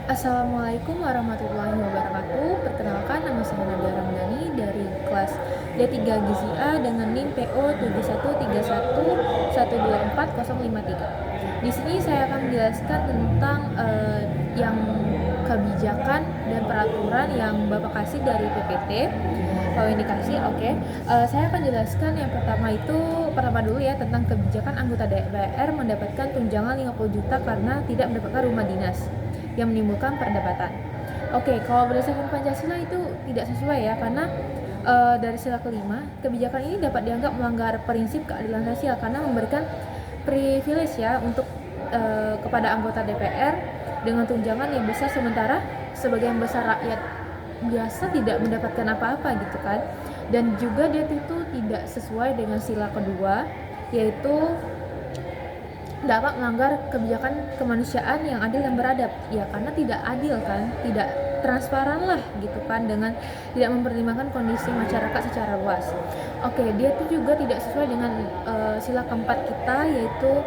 Assalamualaikum warahmatullahi wabarakatuh. Perkenalkan, nama saya Nadia Ramdhani dari kelas D3 Gizi A dengan NIM PO 7131124053. Di sini saya akan menjelaskan tentang yang kebijakan dan peraturan yang Bapak kasih dari PPT. Kalau yang dikasih, oke. Saya akan jelaskan yang pertama dulu ya, tentang kebijakan anggota DPR mendapatkan tunjangan 50 juta karena tidak mendapatkan rumah dinas yang menimbulkan perdebatan. Oke, kalau berdasarkan Pancasila itu tidak sesuai ya, karena dari sila kelima, kebijakan ini dapat dianggap melanggar prinsip keadilan sosial karena memberikan privilege ya untuk kepada anggota DPR dengan tunjangan yang besar, sementara sebagian besar rakyat biasa tidak mendapatkan apa-apa gitu kan. Dan juga dia itu tidak sesuai dengan sila kedua, yaitu dapat melanggar kebijakan kemanusiaan yang adil dan beradab ya, karena tidak adil kan, tidak transparan lah gitu kan, dengan tidak mempertimbangkan kondisi masyarakat secara luas. Oke, dia itu juga tidak sesuai dengan sila keempat kita, yaitu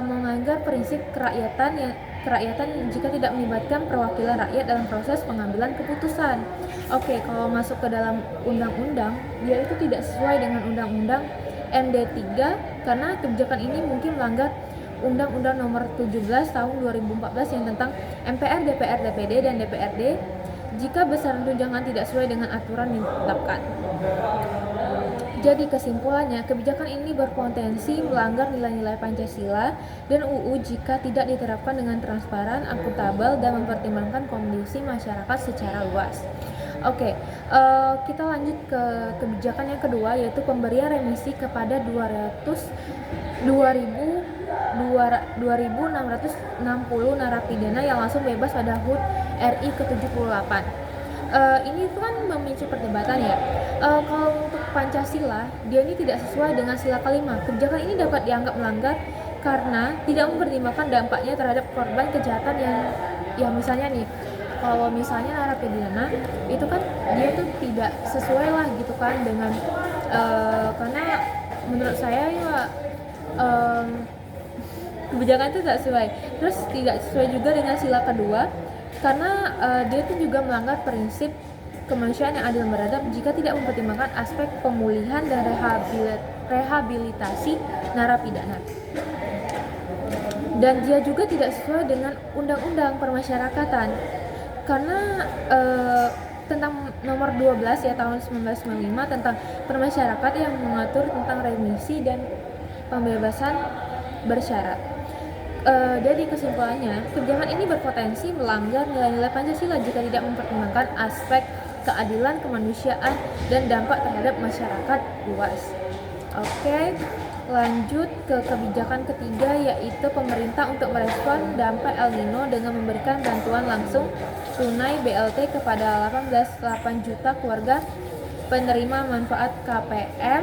melanggar prinsip kerakyatan jika tidak melibatkan perwakilan rakyat dalam proses pengambilan keputusan. Oke, kalau masuk ke dalam undang-undang, dia itu tidak sesuai dengan undang-undang MD3 karena kebijakan ini mungkin melanggar Undang-Undang Nomor 17 Tahun 2014 yang tentang MPR, DPR, DPD, dan DPRD jika besaran tunjangan tidak sesuai dengan aturan yang ditetapkan. Jadi kesimpulannya, kebijakan ini berpotensi melanggar nilai-nilai Pancasila dan UU jika tidak diterapkan dengan transparan, akuntabel, dan mempertimbangkan kondisi masyarakat secara luas. Oke, kita lanjut ke kebijakan yang kedua, yaitu pemberian remisi kepada 2.660 narapidana yang langsung bebas pada HUT RI ke-78. Ini tuh kan memicu perdebatan ya. Kalau untuk Pancasila, dia ini tidak sesuai dengan sila kelima. Kebijakan ini dapat dianggap melanggar karena tidak mempertimbangkan dampaknya terhadap korban kejahatan yang misalnya nih, kalau misalnya narapidana itu kan dia tuh tidak sesuai lah gitu kan dengan karena menurut saya ya kebijakan itu tidak sesuai. Terus tidak sesuai juga dengan sila kedua karena dia itu juga melanggar prinsip kemanusiaan yang adil dan beradab jika tidak mempertimbangkan aspek pemulihan dan rehabilitasi narapidana. Dan dia juga tidak sesuai dengan Undang-Undang Permasyarakatan karena tentang nomor 12 ya tahun 1995 tentang permasyarakatan yang mengatur tentang remisi dan pembebasan bersyarat. Jadi kesimpulannya, kebijakan ini berpotensi melanggar nilai-nilai Pancasila jika tidak mempertimbangkan aspek keadilan kemanusiaan dan dampak terhadap masyarakat luas. Oke, lanjut ke kebijakan ketiga, yaitu pemerintah untuk merespon dampak El Nino dengan memberikan bantuan langsung tunai BLT kepada 18,8 juta keluarga penerima manfaat KPM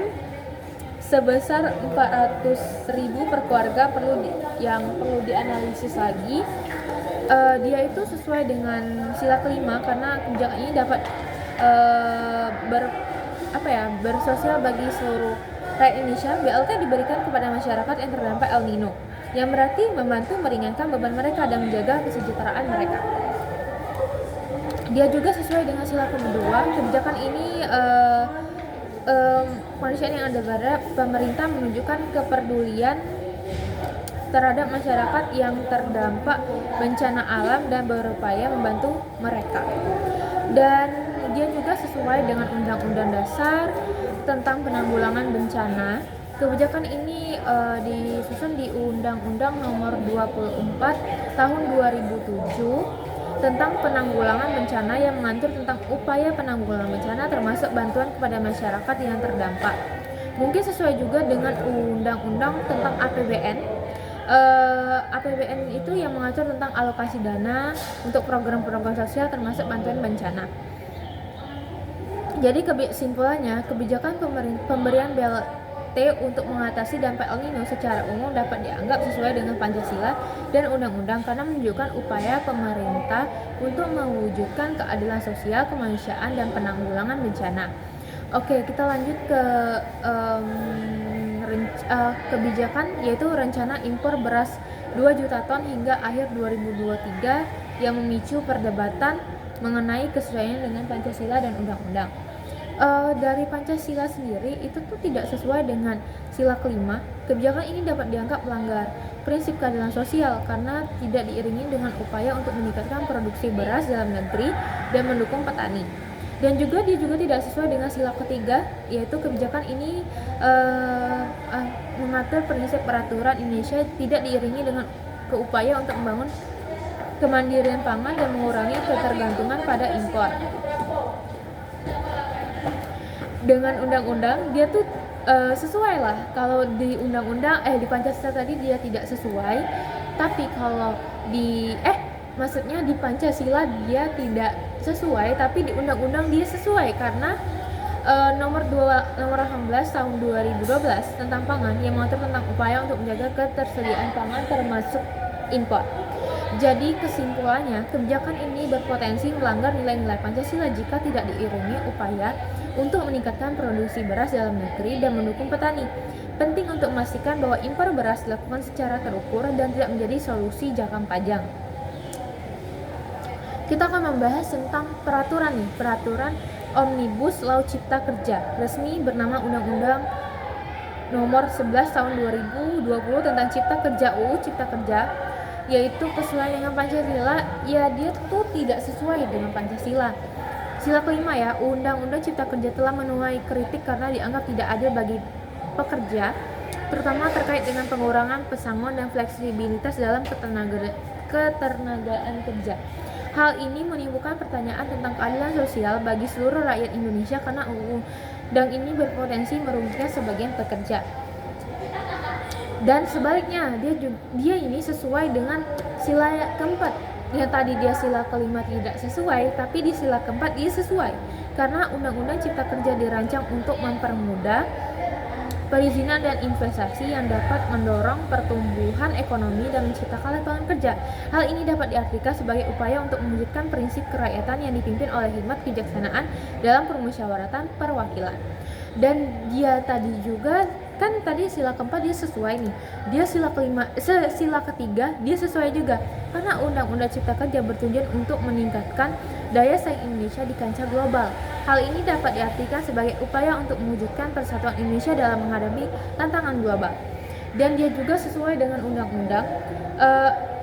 sebesar 400.000 per keluarga. Yang perlu dianalisis lagi, dia itu sesuai dengan sila kelima karena kebijakan ini dapat bersosial bagi seluruh rakyat Indonesia. BLT diberikan kepada masyarakat yang terdampak El Nino, yang berarti membantu meringankan beban mereka dan menjaga kesejahteraan mereka. Dia juga sesuai dengan sila kedua. Kebijakan ini kemanusiaan yang ada pada pemerintah menunjukkan kepedulian terhadap masyarakat yang terdampak bencana alam dan berupaya membantu mereka. Dan dia juga sesuai dengan Undang-Undang Dasar tentang Penanggulangan Bencana. Kebijakan ini disusun di Undang-Undang Nomor 24 Tahun 2007 tentang penanggulangan bencana yang mengatur tentang upaya penanggulangan bencana termasuk bantuan kepada masyarakat yang terdampak. Mungkin sesuai juga dengan undang-undang tentang APBN. APBN itu yang mengatur tentang alokasi dana untuk program-program sosial termasuk bantuan bencana. Jadi kesimpulannya, kebijakan pemberian BLT untuk mengatasi dampak El Nino secara umum dapat dianggap sesuai dengan Pancasila dan undang-undang karena menunjukkan upaya pemerintah untuk mewujudkan keadilan sosial, kemanusiaan, dan penanggulangan bencana. Oke, kita lanjut ke kebijakan, yaitu rencana impor beras 2 juta ton hingga akhir 2023 yang memicu perdebatan mengenai kesesuaian dengan Pancasila dan undang-undang. Dari Pancasila sendiri itu tuh tidak sesuai dengan sila kelima. Kebijakan ini dapat dianggap melanggar prinsip keadilan sosial karena tidak diiringi dengan upaya untuk meningkatkan produksi beras dalam negeri dan mendukung petani. Dan juga dia juga tidak sesuai dengan sila ketiga, yaitu kebijakan ini mengatur prinsip peraturan Indonesia tidak diiringi dengan upaya untuk membangun kemandirian pangan dan mengurangi ketergantungan pada impor. Dengan undang-undang dia tuh sesuai lah. Kalau di undang-undang di Pancasila tadi dia tidak sesuai, tapi kalau di maksudnya di Pancasila dia tidak sesuai, tapi di undang-undang dia sesuai karena nomor 18 tahun 2012 tentang pangan yang mengatur tentang upaya untuk menjaga ketersediaan pangan termasuk impor. Jadi kesimpulannya, kebijakan ini berpotensi melanggar nilai-nilai Pancasila jika tidak diiringi upaya untuk meningkatkan produksi beras dalam negeri dan mendukung petani. Penting untuk memastikan bahwa impor beras dilakukan secara terukur dan tidak menjadi solusi jangka panjang. Kita akan membahas tentang peraturan Omnibus Law Cipta Kerja, resmi bernama Undang-Undang Nomor 11 Tahun 2020 tentang Cipta Kerja UU Cipta Kerja, yaitu kesesuaian dengan Pancasila. Ya, dia tuh tidak sesuai dengan Pancasila. Sila kelima ya, Undang-Undang Cipta Kerja telah menuai kritik karena dianggap tidak adil bagi pekerja, terutama terkait dengan pengurangan pesangon dan fleksibilitas dalam ketenagaan kerja. Hal ini menimbulkan pertanyaan tentang keadilan sosial bagi seluruh rakyat Indonesia karena undang ini berpotensi merugikan sebagian pekerja. Dan sebaliknya, dia ini sesuai dengan sila keempat. Yang tadi dia sila kelima tidak sesuai, tapi di sila keempat dia sesuai. Karena Undang-Undang Cipta Kerja dirancang untuk mempermudah perizinan dan investasi yang dapat mendorong pertumbuhan ekonomi dan menciptakan lapangan kerja. Hal ini dapat diartikan sebagai upaya untuk mewujudkan prinsip kerakyatan yang dipimpin oleh hikmat kejaksanaan dalam permusyawaratan perwakilan. Dan dia tadi juga kan tadi sila keempat dia sesuai nih, dia sila ketiga dia sesuai juga karena Undang-Undang Cipta Kerja bertujuan untuk meningkatkan daya saing Indonesia di kancah global. Hal ini dapat diartikan sebagai upaya untuk mewujudkan persatuan Indonesia dalam menghadapi tantangan global. Dan dia juga sesuai dengan undang-undang,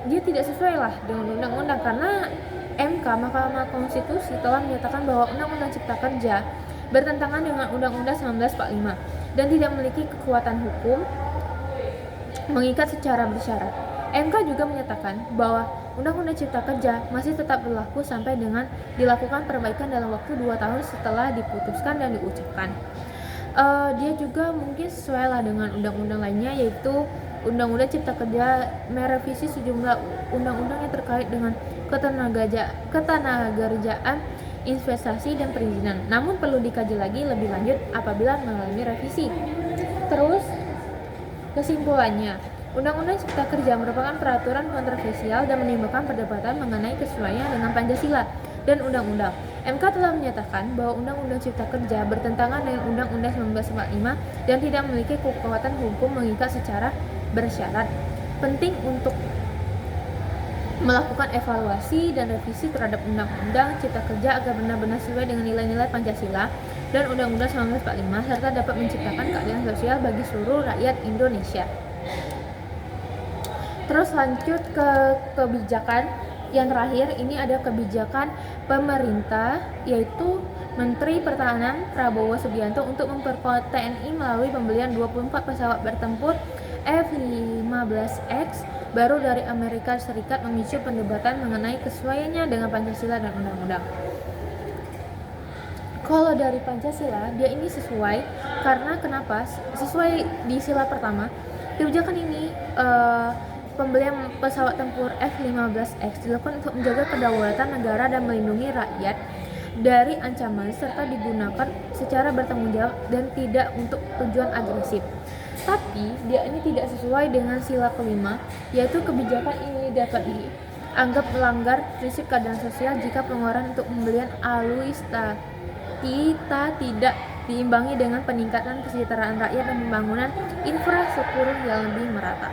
dia tidak sesuai lah dengan undang-undang karena MK Mahkamah Konstitusi telah menyatakan bahwa Undang-Undang Cipta Kerja bertentangan dengan Undang-Undang 1945 dan tidak memiliki kekuatan hukum mengikat secara bersyarat. MK juga menyatakan bahwa Undang-Undang Cipta Kerja masih tetap berlaku sampai dengan dilakukan perbaikan dalam waktu 2 tahun setelah diputuskan dan diucapkan. Dia juga mungkin sesuai lah dengan undang-undang lainnya, yaitu Undang-Undang Cipta Kerja merevisi sejumlah undang-undang yang terkait dengan ketenagakerjaan, investasi dan perizinan. Namun perlu dikaji lagi lebih lanjut apabila mengalami revisi. Terus kesimpulannya, Undang-Undang Cipta Kerja merupakan peraturan kontroversial dan menimbulkan perdebatan mengenai kesesuaian dengan Pancasila dan undang-undang. MK telah menyatakan bahwa Undang-Undang Cipta Kerja bertentangan dengan Undang-Undang 1945 dan tidak memiliki kekuatan hukum mengikat secara bersyarat. Penting untuk melakukan evaluasi dan revisi terhadap Undang-Undang Cipta Kerja agar benar-benar sesuai dengan nilai-nilai Pancasila dan Undang-Undang 1945 serta dapat menciptakan keadilan sosial bagi seluruh rakyat Indonesia. Terus lanjut ke kebijakan yang terakhir, ini ada kebijakan pemerintah, yaitu Menteri Pertahanan Prabowo Subianto untuk memperkuat TNI melalui pembelian 24 pesawat bertempur F-15X baru dari Amerika Serikat, memicu perdebatan mengenai kesesuaiannya dengan Pancasila dan undang-undang. Kalau dari Pancasila, dia ini sesuai karena kenapa? Sesuai di sila pertama, kebijakan ini pembelian pesawat tempur F-15X dilakukan untuk menjaga kedaulatan negara dan melindungi rakyat dari ancaman serta digunakan secara bertanggung jawab dan tidak untuk tujuan agresif. Tapi dia ini tidak sesuai dengan sila kelima, yaitu kebijakan ini dapat dianggap melanggar prinsip keadilan sosial jika pengeluaran untuk pembelian alutsista tidak diimbangi dengan peningkatan kesejahteraan rakyat dan pembangunan infrastruktur yang lebih merata.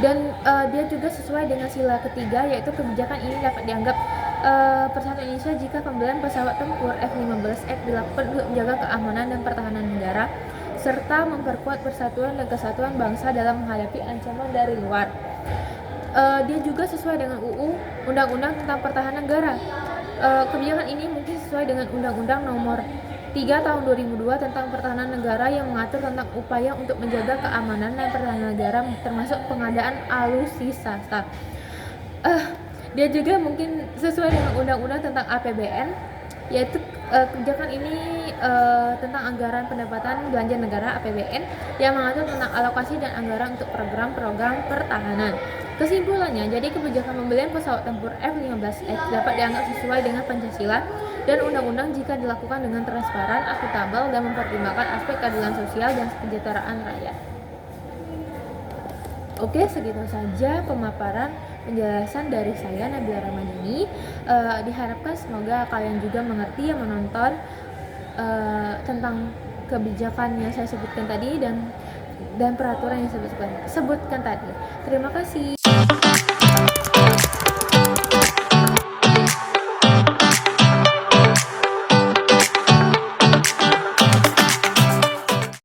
Dan dia juga sesuai dengan sila ketiga, yaitu kebijakan ini dapat dianggap persatuan Indonesia jika pembelian pesawat tempur F-15X dilakukan untuk menjaga keamanan dan pertahanan negara serta memperkuat persatuan dan kesatuan bangsa dalam menghadapi ancaman dari luar. Dia juga sesuai dengan Undang-Undang tentang Pertahanan Negara. Kebijakan ini mungkin sesuai dengan Undang-Undang Nomor 3 Tahun 2002 tentang Pertahanan Negara yang mengatur tentang upaya untuk menjaga keamanan dan pertahanan negara termasuk pengadaan alutsista. Dia juga mungkin sesuai dengan Undang-Undang tentang APBN, yaitu kebijakan ini tentang anggaran pendapatan belanja negara APBN yang mengatur tentang alokasi dan anggaran untuk program-program pertahanan. Kesimpulannya, jadi kebijakan pembelian pesawat tempur F-15X dapat dianggap sesuai dengan Pancasila dan undang-undang jika dilakukan dengan transparan, akuntabel, dan mempertimbangkan aspek keadilan sosial dan kesejahteraan rakyat. Oke, segitu saja pemaparan penjelasan dari saya, Nabila Ramadhani. Diharapkan semoga kalian juga mengerti yang menonton tentang kebijakan yang saya sebutkan tadi dan peraturan yang saya sebutkan tadi. Terima kasih.